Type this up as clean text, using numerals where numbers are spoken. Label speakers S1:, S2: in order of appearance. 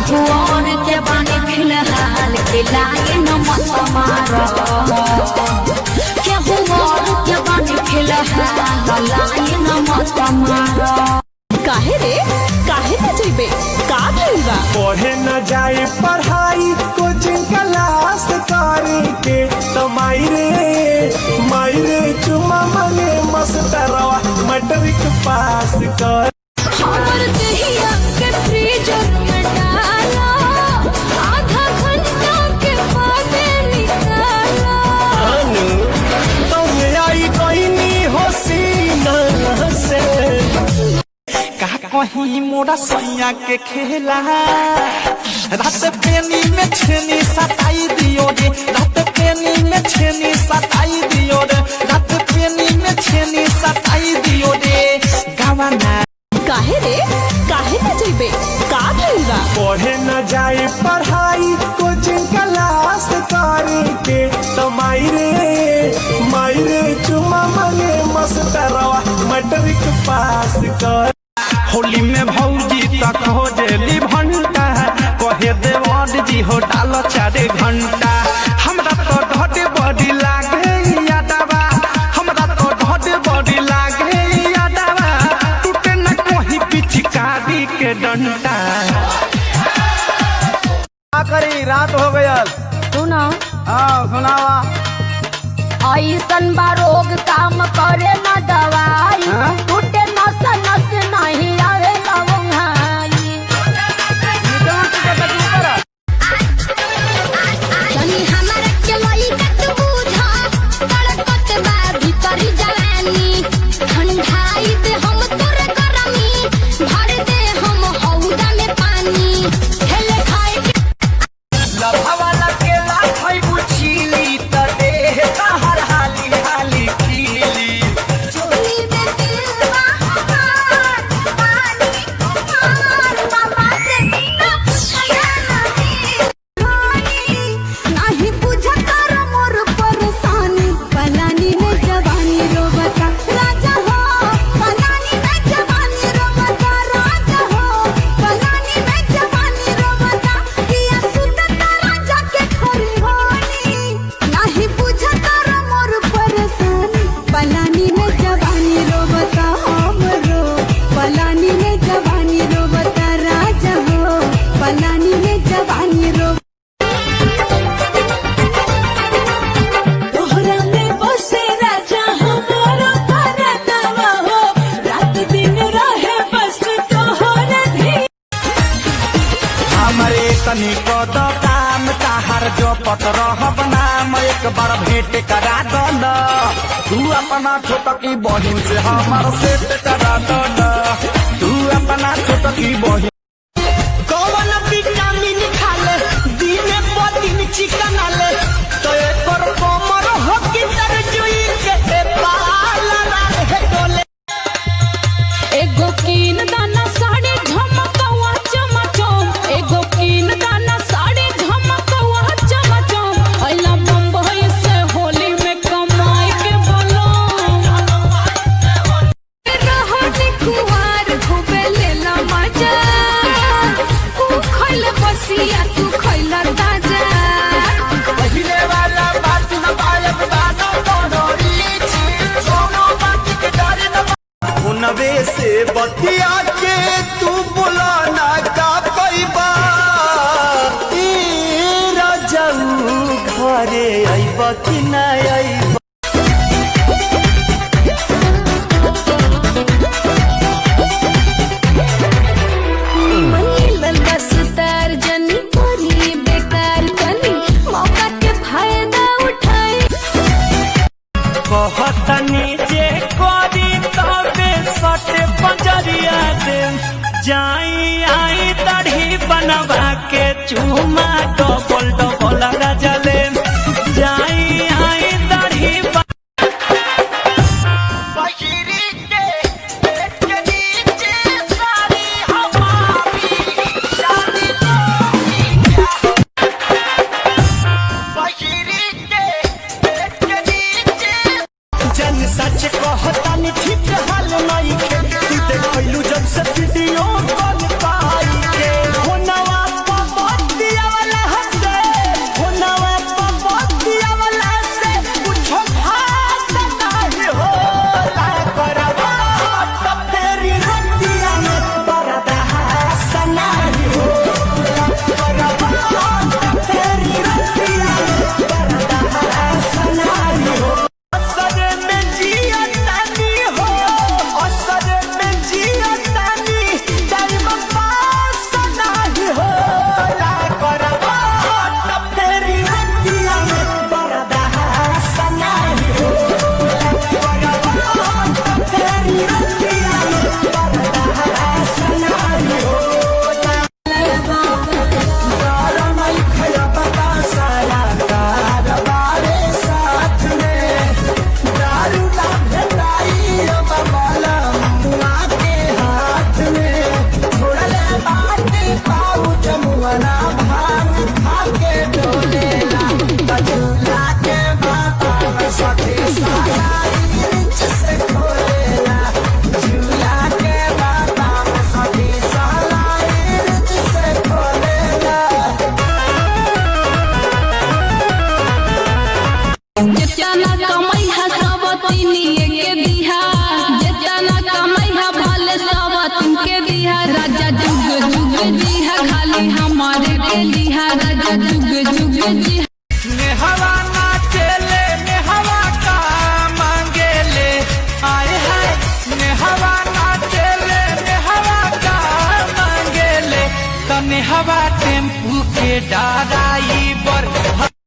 S1: केहू और के बानी फिलहाल के लागे न मत मारो केहू और के बानी फिलहाल लागे न मत मारो।
S2: काहे रे काहे न जइबे का भइलबा
S3: पढ़े न जाए पढ़ाई कोचिंग क्लास करके तो मायरे चुमा मने मस्तरवा मैट्रिक पास कर।
S1: हमर दहिया के फ्रीजर में डाला आधा घंटा के बाद निकाला
S3: अनु तुम आई कोई नहीं हो सीना से कहीं मोरा सैया के खेला रात पेनी में छेनी सताई दियो रे रात पेनी में छेनी सताई दियो रे रात पेनी में छेनी सताई दियो रे गावाना।
S2: काहे रे काहे न जइबे का भइलबा
S3: पढ़े न जाए पढ़ाई कोचिंग क्लास करके तो मायरे चुमा मने मस्तरवा मैट्रिक पास कर। होली में भौजी तक हो जेली भंटा कहे देवाद जी हो डालो 4 घंटा हमरा तो ढोटे बड़ी लागे यादवा हमरा तो ढोटे बड़ी लागे यादवा टूटे न कोई पिचकारी के डंडा।
S4: करी रात हो गयल
S1: सुना
S4: हाँ सुनावा
S1: ऐसन बा रोग काम करे न दवाई टूटे नस नस नहीं आवे लवंगाई तनी हमरा के लई कत बुझा तड़पत बा भीतर जवानी ठंडाई दे हम तोरे गरमी भर दे हम हौदा में पानी खेले खाए
S3: लभावाला के लाखई बुझीली त देह तहर हाली हाली खीली
S1: चोली में दिलवा हमार पानी हमार बाबा से ना नहीं बुझता रो मोर परेशानी पलानी में जवानी रोबता राजा हो पलानी में जवानी रोबता राजा हो पलानी में जवानी रोबता किया सुतता राजा के खरी होनी नहीं बुझता रो मोर परेशानी पलानी में जवानी रोबता हमरो पलानी में जवानी रोबता राजा हो पलानी में जवानी रो
S2: तोहरा में बसे राजा हमारा परतवा हो रात दिन रहे बस तोहरा धी
S3: हमरे तनी को दो काम ताहर जो पत रहब नाम एक बार भेंट करा दो न तू अपना छोटकी बहिन से हमर सेट करा दो न तू अपना छोटकी बहिन कौन विटामिन खाले दिन पर दिन चिकन आले तो एकर कमर हो कि तरजुई के बाल रहे डोले।
S2: एगो कीन दाना साड़ी झमकवा चमचम एगो कीन दाना साड़ी झमकवा चमचम अइला बम्बई से होली में कमाई के बोलो
S1: रहनी कुवार घूमे लेला मजा तू खइल बसिया तू खइल ताजा
S3: पहिले वाला बात न पायब गाना कोडोरी सोनो बात के डर न उनवे से बतिया के तू बोला ना का पैबा ई राजाऊ घरे आइबा कि ना आइबा।
S1: मिलल बस जनी परी बेकार तनी मौका के फायदा उठाए
S3: कहतनी जे करी तबे सटे पंजरिया दे जाई आई दाढ़ी बनवा के चूमा डबल डबल गजले जाई आई दाढ़ी जन सच कहतानी ठीक हाल नहीं के तू देखलू जब से वीडियो कॉल पाई के होनवा होला करबा त फेरी रतिया में बरदा सनाई होला करबा त फेरी रतिया में बरदा सनाई होला यार मैं खया बता सारा कारबारे साथ में दारू ना भेटाई बाबा मुआ के हाथ में छोड़ले बाटे पाऊ जमुना भांग खा के डोलेला बजुला के माता में सखी सारा इंच से खोलेला झूला के माता में सखी सारा इंच से खोलेला
S2: जेतना कमाई है सब तीनिए के दिहा जेतना कमाई है भले सब तुमके दिहा राजा जुग जुग जी है खाली हमारे के लिहा राजा जुग जुग जी
S3: नेहवा नाचेले नेहवा का मांगेले आए हाय नेहवा नाचेले नेहवा का मांगेले त नेहवा टेम्पू के डाराई बर